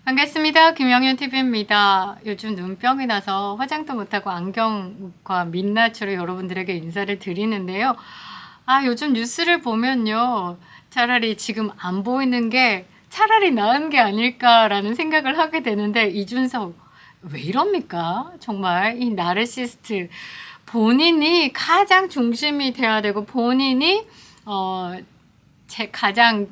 반갑습니다. 김영윤TV입니다. 요즘 눈병이 나서 화장도 못하고 안경과 민낯으로 여러분들에게 인사를 드리는데요. 요즘 뉴스를 보면요. 차라리 지금 안 보이는 게 차라리 나은 게 아닐까라는 생각을 하게 되는데, 이준석 왜 이럽니까? 정말 이 나르시스트, 본인이 가장 중심이 돼야 되고 본인이 가장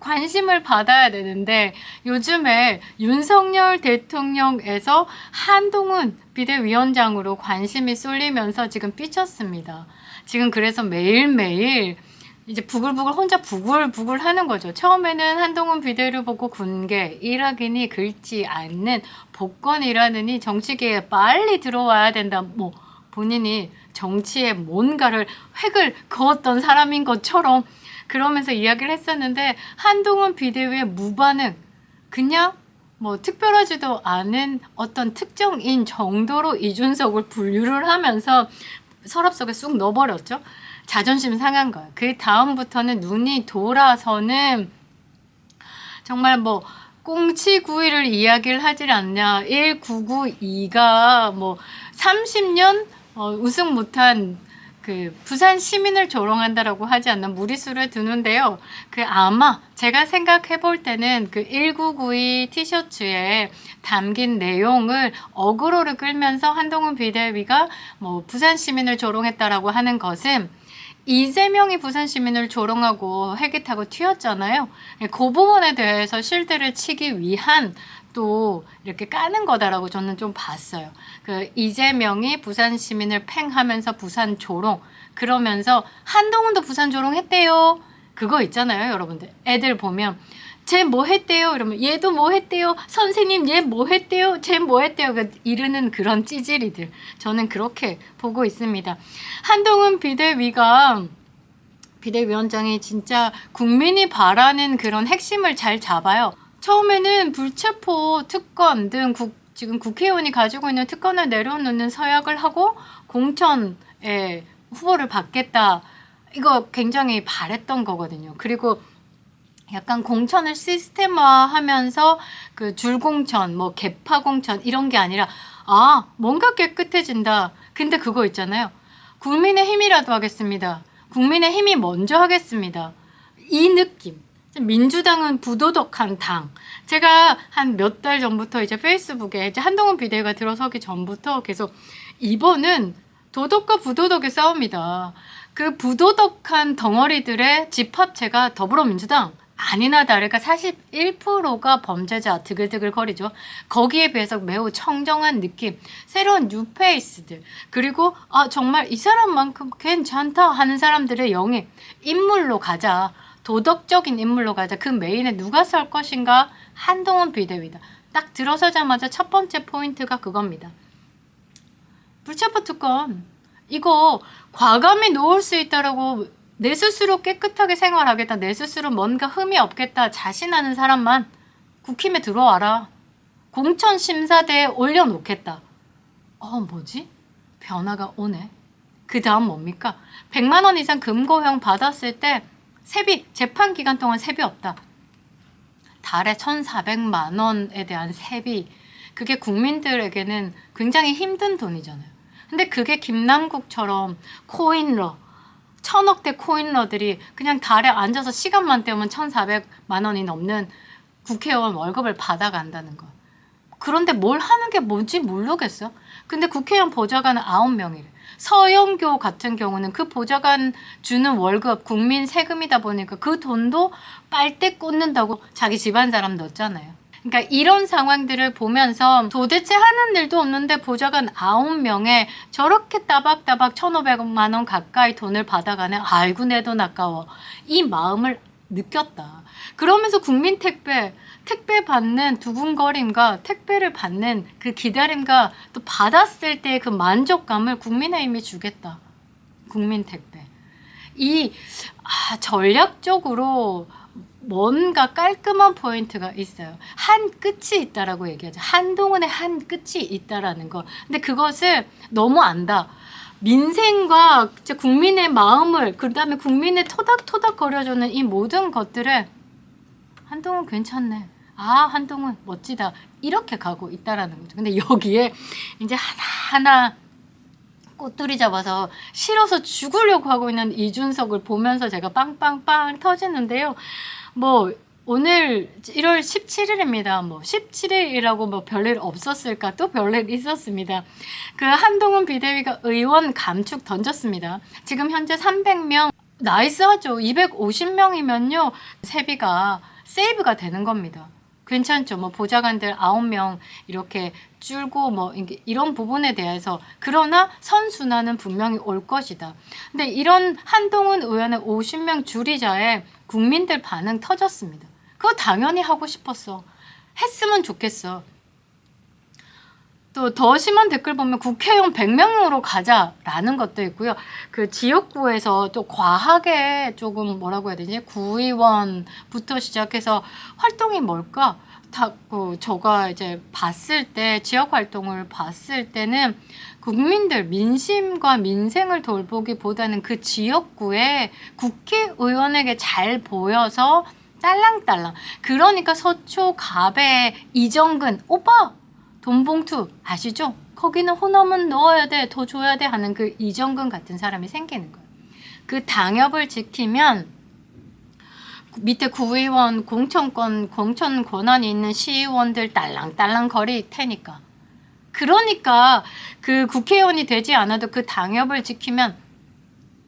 관심을 받아야 되는데, 요즘에 윤석열 대통령에서 한동훈 비대위원장으로 관심이 쏠리면서 지금 삐쳤습니다. 지금 그래서 매일매일 이제 부글부글 혼자 부글부글 하는 거죠. 처음에는 한동훈 비대를 보고 군계, 일하기니 긁지 않는 복권이라느니 정치계에 빨리 들어와야 된다. 뭐 본인이 정치에 뭔가를 획을 그었던 사람인 것처럼 그러면서 이야기를 했었는데, 한동훈 비대위의 무반응, 그냥 뭐 특별하지도 않은 어떤 특정인 정도로 이준석을 분류를 하면서 서랍 속에 쑥 넣어버렸죠. 자존심 상한 거예요. 그 다음부터는 눈이 돌아서는 정말 뭐 꽁치구이를 이야기를 하질 않냐. 1992가 뭐 30년 우승 못한 그 부산 시민을 조롱한다라고 하지 않나 무리수를 두는데요. 아마 제가 생각해 볼 때는 그 1992 티셔츠에 담긴 내용을 어그로를 끌면서 한동훈 비대위가 뭐 부산 시민을 조롱했다라고 하는 것은, 이재명이 부산 시민을 조롱하고 헬기 타고 튀었잖아요. 그 부분에 대해서 실드를 치기 위한 또 이렇게 까는 거다라고 저는 좀 봤어요. 이재명이 부산 시민을 팽하면서 부산 조롱, 그러면서 한동훈도 부산 조롱 했대요. 그거 있잖아요, 여러분들. 애들 보면 쟤 뭐 했대요? 이러면 얘도 뭐 했대요? 선생님 얘 뭐 했대요? 쟤 뭐 했대요? 이르는 그런 찌질이들. 저는 그렇게 보고 있습니다. 한동훈 비대위원장이 진짜 국민이 바라는 그런 핵심을 잘 잡아요. 처음에는 불체포 특권 등 지금 국회의원이 가지고 있는 특권을 내려놓는 서약을 하고 공천에 후보를 받겠다. 이거 굉장히 바랬던 거거든요. 그리고 약간 공천을 시스템화하면서 그 줄공천, 뭐 개파공천 이런 게 아니라 뭔가 깨끗해진다. 근데 그거 있잖아요. 국민의힘이라도 하겠습니다. 국민의힘이 먼저 하겠습니다. 이 느낌. 민주당은 부도덕한 당. 제가 한 몇 달 전부터 이제 페이스북에 이제 한동훈 비대위가 들어서기 전부터 계속 이번은 도덕과 부도덕의 싸움이다. 그 부도덕한 덩어리들의 집합체가 더불어민주당, 아니나 다를까 41%가 범죄자 드글드글거리죠. 거기에 비해서 매우 청정한 느낌, 새로운 뉴페이스들, 그리고 정말 이 사람만큼 괜찮다 하는 사람들의 영입, 인물로 가자. 도덕적인 인물로 가자. 그 메인에 누가 설 것인가? 한동훈 비대위다. 딱 들어서자마자 첫 번째 포인트가 그겁니다. 불체포 특권, 이거 과감히 놓을 수 있다라고 내 스스로 깨끗하게 생활하겠다, 내 스스로 뭔가 흠이 없겠다 자신하는 사람만 국힘에 들어와라. 공천심사대에 올려놓겠다. 뭐지? 변화가 오네. 그 다음 뭡니까? 100만 원 이상 금고형 받았을 때 세비, 재판 기간 동안 세비 없다. 달에 1,400만 원에 대한 세비, 그게 국민들에게는 굉장히 힘든 돈이잖아요. 근데 그게 김남국처럼 코인러, 1,000억대 코인러들이 그냥 달에 앉아서 시간만 때우면 1,400만 원이 넘는 국회의원 월급을 받아간다는 거. 그런데 뭘 하는 게 뭔지 모르겠어. 근데 국회의원 보좌관은 9명이래. 서영교 같은 경우는 그 보좌관 주는 월급 국민 세금이다 보니까 그 돈도 빨대 꽂는다고 자기 집안 사람 넣었잖아요. 그러니까 이런 상황들을 보면서 도대체 하는 일도 없는데 보좌관 9명에 저렇게 따박따박 1,500만 원 가까이 돈을 받아가네. 아이고 내 돈 아까워. 이 마음을 느꼈다. 그러면서 국민 택배 받는 두근거림과 택배를 받는 그 기다림과 또 받았을 때 그 만족감을 국민의힘이 주겠다. 국민 택배. 전략적으로 뭔가 깔끔한 포인트가 있어요. 한 끝이 있다라고 얘기하죠. 한동훈의 한 끝이 있다라는 거. 근데 그것을 너무 안다. 민생과 진짜 국민의 마음을, 그 다음에 국민의 토닥토닥 거려주는 이 모든 것들을 한동훈 괜찮네. 아, 한동훈 멋지다. 이렇게 가고 있다라는 거죠. 근데 여기에 이제 하나하나 꼬투리 잡아서 실어서 죽으려고 하고 있는 이준석을 보면서 제가 빵빵빵 터지는데요. 뭐 오늘 1월 17일입니다. 뭐 17일이라고 뭐 별일 없었을까? 또 별일 있었습니다. 그 한동훈 비대위가 의원 감축 던졌습니다. 지금 현재 300명 나이스하죠. 250명이면요. 세비가 세이브가 되는 겁니다. 괜찮죠. 뭐 보좌관들 9명 이렇게 줄고 뭐 이런 부분에 대해서. 그러나 선순환은 분명히 올 것이다. 근데 이런 한동훈 의원의 50명 줄이자에 국민들 반응 터졌습니다. 그거 당연히 하고 싶었어. 했으면 좋겠어. 또 더 심한 댓글 보면 국회의원 100명으로 가자라는 것도 있고요. 그 지역구에서 또 과하게 조금 뭐라고 해야 되지? 구의원부터 시작해서 활동이 뭘까? 저가 이제 봤을 때, 지역 활동을 봤을 때는 국민들 민심과 민생을 돌보기보다는 그 지역구에 국회의원에게 잘 보여서 딸랑딸랑. 그러니까 서초 갑의 이정근 오빠 돈봉투 아시죠? 거기는 호남은 넣어야 돼, 더 줘야 돼 하는 그 이정근 같은 사람이 생기는 거예요. 그 당협을 지키면 밑에 구의원, 공천 권한이 있는 시의원들 딸랑딸랑 거릴 테니까. 그러니까 그 국회의원이 되지 않아도 그 당협을 지키면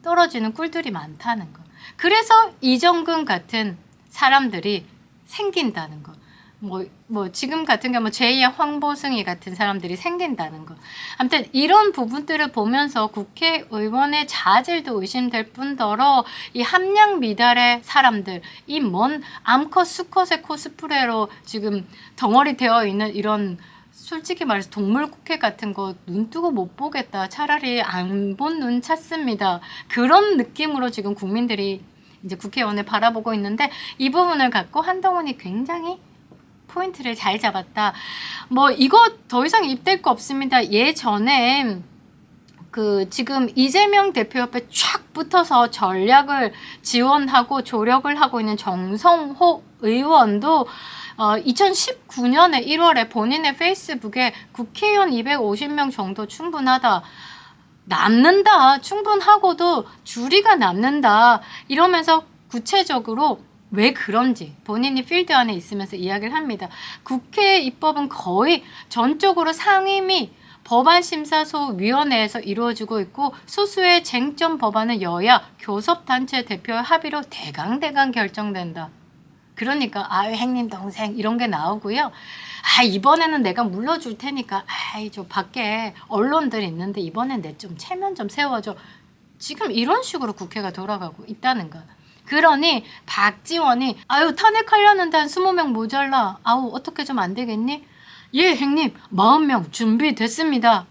떨어지는 꿀들이 많다는 거. 그래서 이정근 같은 사람들이 생긴다는 거. 뭐 지금 같은 경우 제2의 황보승이 같은 사람들이 생긴다는 거. 아무튼 이런 부분들을 보면서 국회의원의 자질도 의심될 뿐더러 이 함량 미달의 사람들, 이 먼 암컷 수컷의 코스프레로 지금 덩어리 되어 있는 이런, 솔직히 말해서 동물국회 같은 거 눈 뜨고 못 보겠다. 차라리 안 본 눈 찾습니다. 그런 느낌으로 지금 국민들이 이제 국회의원을 바라보고 있는데, 이 부분을 갖고 한동훈이 굉장히 포인트를 잘 잡았다. 뭐 이거 더 이상 입댈 거 없습니다. 예전에 그 지금 이재명 대표 옆에 쫙 붙어서 전략을 지원하고 조력을 하고 있는 정성호 의원도 2019년에 1월에 본인의 페이스북에 국회의원 250명 정도 충분하다. 남는다. 충분하고도 줄이가 남는다. 이러면서 구체적으로 왜 그런지 본인이 필드 안에 있으면서 이야기를 합니다. 국회 입법은 거의 전적으로 상임위 법안심사소위원회에서 이루어지고 있고, 소수의 쟁점 법안은 여야 교섭단체 대표의 합의로 대강대강 결정된다. 그러니까 형님 동생 이런 게 나오고요. 이번에는 내가 물러줄 테니까 저 밖에 언론들 있는데 이번엔 내 좀 체면 좀 세워줘. 지금 이런 식으로 국회가 돌아가고 있다는 거. 그러니 박지원이 탄핵하려는데 한 20명 모자라. 어떻게 좀 안 되겠니? 예, 형님 40명 준비됐습니다.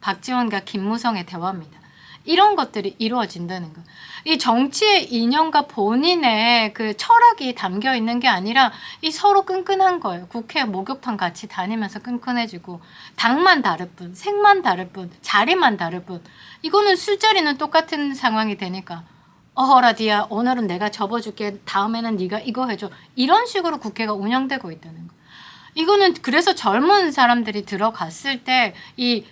박지원과 김무성의 대화입니다. 이런 것들이 이루어진다는 거. 이 정치의 이념과 본인의 그 철학이 담겨 있는 게 아니라 이 서로 끈끈한 거예요. 국회 목욕탕 같이 다니면서 끈끈해지고, 당만 다를 뿐, 색만 다를 뿐, 자리만 다를 뿐. 이거는 술자리는 똑같은 상황이 되니까 어허라디야, 오늘은 내가 접어줄게, 다음에는 네가 이거 해줘. 이런 식으로 국회가 운영되고 있다는 거. 이거는 그래서 젊은 사람들이 들어갔을 때 이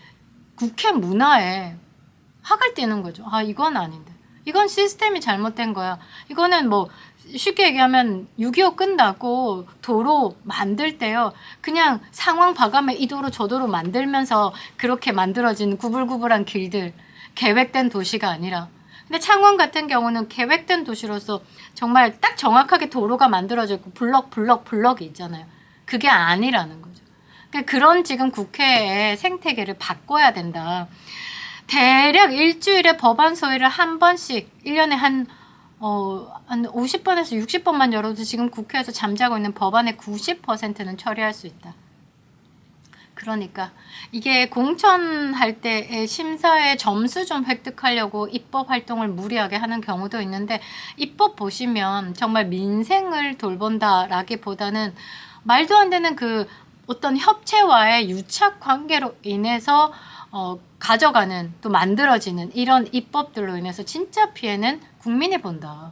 국회 문화에 학을 띄는 거죠. 이건 아닌데. 이건 시스템이 잘못된 거야. 이거는 뭐 쉽게 얘기하면 6.25 끝나고 도로 만들 때요. 그냥 상황 봐가며 이 도로 저 도로 만들면서 그렇게 만들어진 구불구불한 길들, 계획된 도시가 아니라. 근데 창원 같은 경우는 계획된 도시로서 정말 딱 정확하게 도로가 만들어져 있고 블럭이 있잖아요. 그게 아니라는 거죠. 그런 지금 국회의 생태계를 바꿔야 된다. 대략 일주일에 법안 소위를 한 번씩 1년에 한 50번에서 60번만 열어도 지금 국회에서 잠자고 있는 법안의 90%는 처리할 수 있다. 그러니까 이게 공천할 때의 심사의 점수 좀 획득하려고 입법 활동을 무리하게 하는 경우도 있는데, 입법 보시면 정말 민생을 돌본다라기보다는 말도 안 되는 그 어떤 협체와의 유착 관계로 인해서 가져가는 또 만들어지는 이런 입법들로 인해서 진짜 피해는 국민이 본다.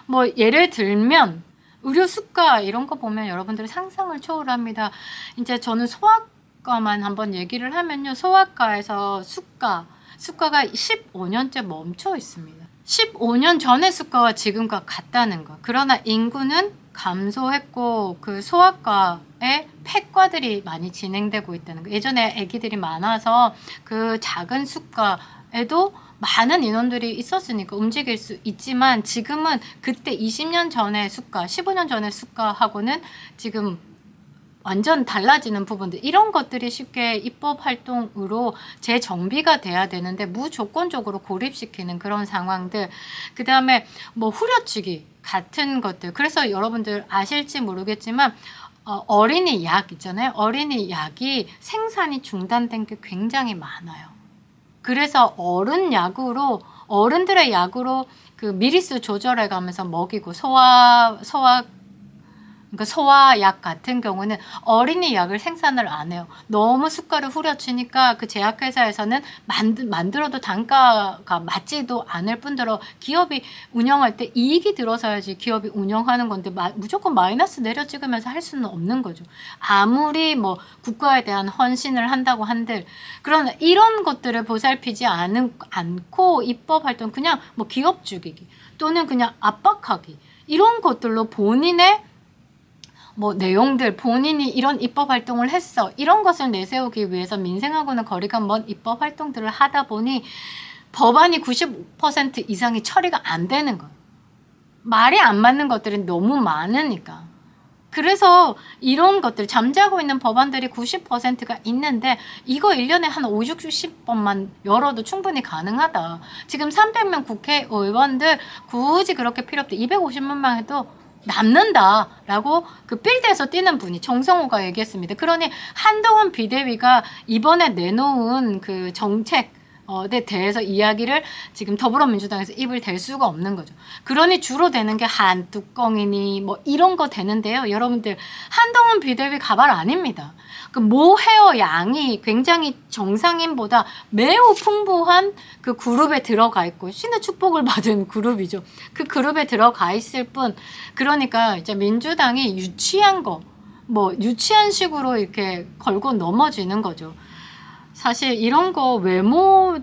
뭐 예를 들면 의료 수가 이런 거 보면 여러분들이 상상을 초월합니다. 이제 저는 소아과만 한번 얘기를 하면요. 소아과에서 수가가 15년째 멈춰 있습니다. 15년 전의 수가와 지금과 같다는 거. 그러나 인구는 감소했고 그 소아과에 폐과들이 많이 진행되고 있다는 거. 예전에 아기들이 많아서 그 작은 수가에도 많은 인원들이 있었으니까 움직일 수 있지만 지금은 그때 20년 전의 수가, 15년 전의 수가하고는 지금 완전 달라지는 부분들, 이런 것들이 쉽게 입법 활동으로 재정비가 돼야 되는데 무조건적으로 고립시키는 그런 상황들. 그 다음에 뭐 후려치기 같은 것들. 그래서 여러분들 아실지 모르겠지만 어린이 약 있잖아요. 어린이 약이 생산이 중단된 게 굉장히 많아요. 그래서 어른들의 약으로 그 미리수 조절해 가면서 먹이고 그러니까 소화약 같은 경우는 어린이 약을 생산을 안 해요. 너무 수가를 후려치니까 그 제약회사에서는 만들어도 단가가 맞지도 않을 뿐더러 기업이 운영할 때 이익이 들어서야지 기업이 운영하는 건데 무조건 마이너스 내려 찍으면서 할 수는 없는 거죠. 아무리 뭐 국가에 대한 헌신을 한다고 한들, 그러나 이런 것들을 보살피지 않고 입법 활동, 그냥 뭐 기업 죽이기 또는 그냥 압박하기, 이런 것들로 본인의 뭐 내용들, 본인이 이런 입법 활동을 했어, 이런 것을 내세우기 위해서 민생하고는 거리가 먼 입법 활동들을 하다 보니 법안이 90% 이상이 처리가 안 되는 거예요. 말이 안 맞는 것들이 너무 많으니까. 그래서 이런 것들, 잠자고 있는 법안들이 90%가 있는데 이거 1년에 한 5, 60번만 열어도 충분히 가능하다. 지금 300명 국회의원들 굳이 그렇게 필요 없다. 250만만 해도 남는다라고 그 필드에서 뛰는 분이 정성호가 얘기했습니다. 그러니 한동훈 비대위가 이번에 내놓은 그 정책에 대해서 이야기를 지금 더불어민주당에서 입을 댈 수가 없는 거죠. 그러니 주로 되는 게 한뚜껑이니 뭐 이런 거 되는데요. 여러분들, 한동훈 비대위 가발 아닙니다. 그 모헤어 양이 굉장히 정상인보다 매우 풍부한 그 그룹에 들어가 있고 신의 축복을 받은 그룹이죠. 그 그룹에 들어가 있을 뿐, 그러니까 이제 민주당이 유치한 식으로 이렇게 걸고 넘어지는 거죠. 사실 이런 거 외모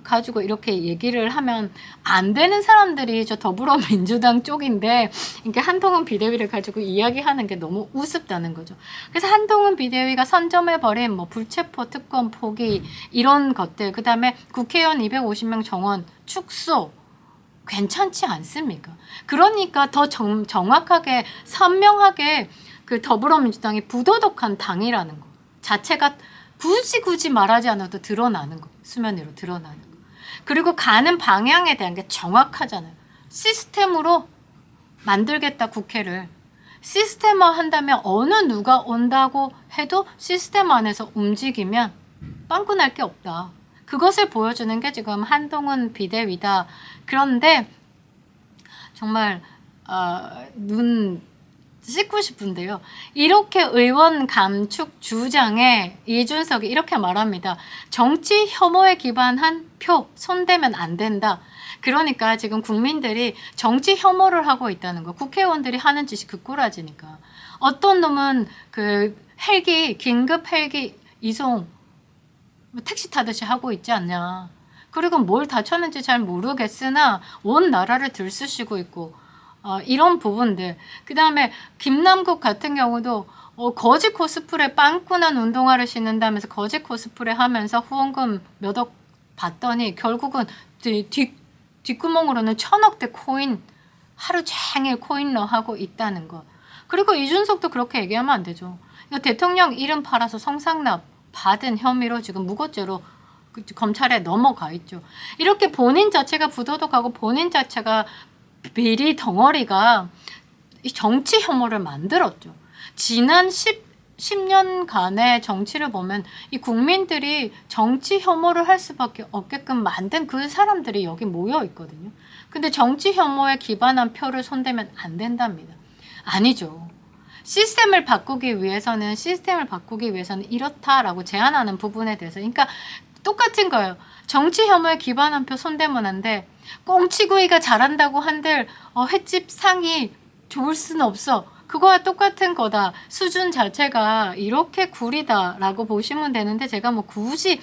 가지고 이렇게 얘기를 하면 안 되는 사람들이 저 더불어민주당 쪽인데, 이게 한동훈 비대위를 가지고 이야기하는 게 너무 우습다는 거죠. 그래서 한동훈 비대위가 선점해버린 뭐 불체포 특권 포기 이런 것들, 그 다음에 국회의원 250명 정원 축소, 괜찮지 않습니까? 그러니까 더 정확하게 선명하게 그 더불어민주당이 부도덕한 당이라는 거 자체가 굳이 말하지 않아도 드러나는 거, 수면 위로 드러나는 거. 그리고 가는 방향에 대한 게 정확하잖아요. 시스템으로 만들겠다, 국회를. 시스템화 한다면 어느 누가 온다고 해도 시스템 안에서 움직이면 빵꾸 날 게 없다. 그것을 보여주는 게 지금 한동훈 비대위다. 그런데 정말 눈 씻고 싶은데요. 이렇게 의원 감축 주장에 이준석이 이렇게 말합니다. 정치 혐오에 기반한 표 손대면 안 된다. 그러니까 지금 국민들이 정치 혐오를 하고 있다는 거. 국회의원들이 하는 짓이 그 꼬라지니까. 어떤 놈은 그 긴급 헬기 이송 택시 타듯이 하고 있지 않냐. 그리고 뭘 다쳤는지 잘 모르겠으나 온 나라를 들쑤시고 있고, 이런 부분들. 그 다음에 김남국 같은 경우도 거지 코스프레 빵꾸난 운동화를 신는다면서 거지 코스프레 하면서 후원금 몇 억 받더니 결국은 뒷구멍으로는 1000억대 코인 하루 종일 코인러 하고 있다는 거. 그리고 이준석도 그렇게 얘기하면 안 되죠. 대통령 이름 팔아서 성상납 받은 혐의로 지금 무고죄로 검찰에 넘어가 있죠. 이렇게 본인 자체가 부도덕하고 본인 자체가 비리 덩어리가 정치 혐오를 만들었죠. 지난 10년간의 정치를 보면 이 국민들이 정치 혐오를 할 수밖에 없게끔 만든 그 사람들이 여기 모여 있거든요. 근데 정치 혐오에 기반한 표를 손대면 안 된답니다. 아니죠. 시스템을 바꾸기 위해서는 이렇다라고 제안하는 부분에 대해서, 그러니까 똑같은 거예요. 정치 혐오에 기반한 표 손대면 안 돼. 꽁치구이가 잘한다고 한들 횟집 상이 좋을 수는 없어. 그거와 똑같은 거다. 수준 자체가 이렇게 구리다라고 보시면 되는데 제가 뭐 굳이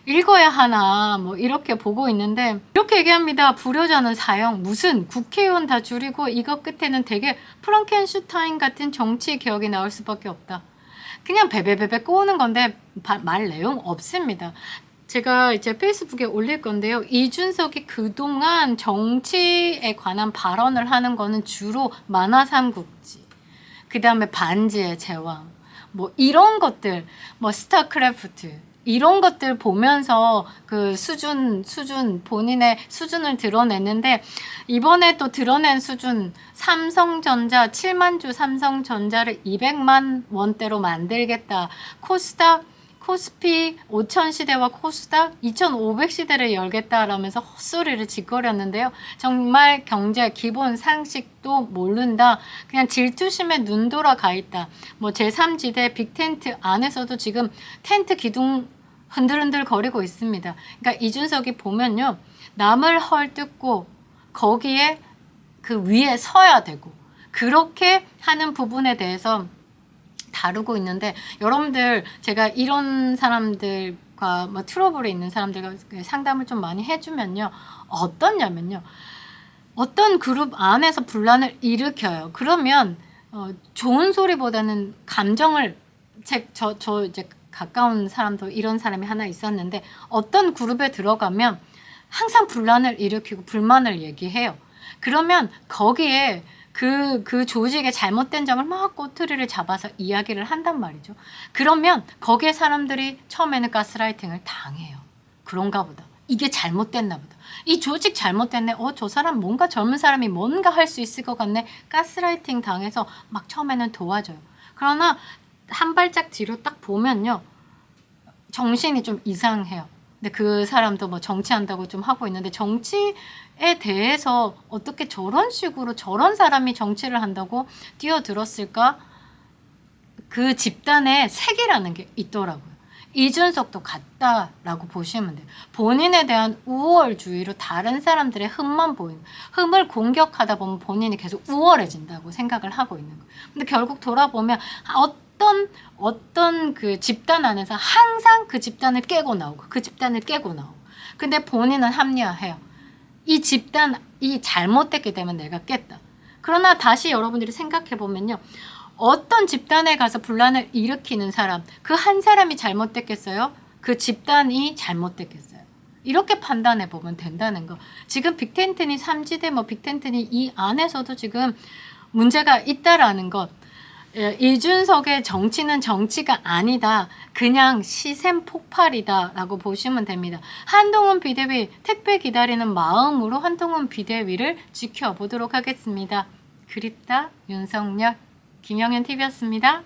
읽어야 하나 뭐 이렇게 보고 있는데 이렇게 얘기합니다. 불효자는 사형. 무슨 국회의원 다 줄이고 이거 끝에는 되게 프랑켄슈타인 같은 정치 개혁이 나올 수밖에 없다. 그냥 베베베베 꼬우는 건데 말 내용 없습니다. 제가 이제 페이스북에 올릴 건데요. 이준석이 그동안 정치에 관한 발언을 하는 거는 주로 만화 삼국지, 그 다음에 반지의 제왕, 뭐 이런 것들, 뭐 스타크래프트 이런 것들 보면서 그 수준 본인의 수준을 드러냈는데 이번에 또 드러낸 수준 삼성전자 7만 주 삼성전자를 200만 원대로 만들겠다. 코스피 5천 시대와 코스닥 2,500 시대를 열겠다라면서 헛소리를 짓거렸는데요. 정말 경제 기본 상식도 모른다. 그냥 질투심에 눈 돌아가 있다. 뭐 제3지대 빅텐트 안에서도 지금 텐트 기둥 흔들흔들 거리고 있습니다. 그러니까 이준석이 보면요. 남을 헐뜯고 거기에 그 위에 서야 되고 그렇게 하는 부분에 대해서 다루고 있는데 여러분들 제가 이런 사람들과 뭐 트러블에 있는 사람들과 상담을 좀 많이 해주면요. 어떠냐면요. 어떤 그룹 안에서 분란을 일으켜요. 그러면 좋은 소리보다는 감정을 저 이제 가까운 사람도 이런 사람이 하나 있었는데 어떤 그룹에 들어가면 항상 분란을 일으키고 불만을 얘기해요. 그러면 거기에 그 조직의 잘못된 점을 막 꼬투리를 잡아서 이야기를 한단 말이죠. 그러면 거기에 사람들이 처음에는 가스라이팅을 당해요. 그런가 보다. 이게 잘못됐나 보다. 이 조직 잘못됐네. 저 사람 뭔가 젊은 사람이 뭔가 할 수 있을 것 같네. 가스라이팅 당해서 막 처음에는 도와줘요. 그러나 한 발짝 뒤로 딱 보면요. 정신이 좀 이상해요. 근데 그 사람도 뭐 정치한다고 좀 하고 있는데 정치에 대해서 어떻게 저런 식으로 저런 사람이 정치를 한다고 뛰어들었을까? 그 집단의 색이라는 게 있더라고요. 이준석도 같다라고 보시면 돼요. 본인에 대한 우월주의로 다른 사람들의 흠만 보이는, 흠을 공격하다 보면 본인이 계속 우월해진다고 생각을 하고 있는 거예요. 근데 결국 돌아보면 어떤 그 집단 안에서 항상 그 집단을 깨고 나오고 그 집단을 깨고 나오고 근데 본인은 합리화해요. 이 집단이 잘못됐기 때문에 내가 깼다. 그러나 다시 여러분들이 생각해 보면요. 어떤 집단에 가서 분란을 일으키는 사람, 그 한 사람이 잘못됐겠어요? 그 집단이 잘못됐겠어요? 이렇게 판단해 보면 된다는 거. 지금 빅텐트니 삼지대 뭐 빅텐트니 이 안에서도 지금 문제가 있다라는 것. 이준석의 정치는 정치가 아니다. 그냥 시샘 폭발이다 라고 보시면 됩니다. 한동훈 비대위 택배 기다리는 마음으로 한동훈 비대위를 지켜보도록 하겠습니다. 그립다 윤석열 김영현 TV였습니다.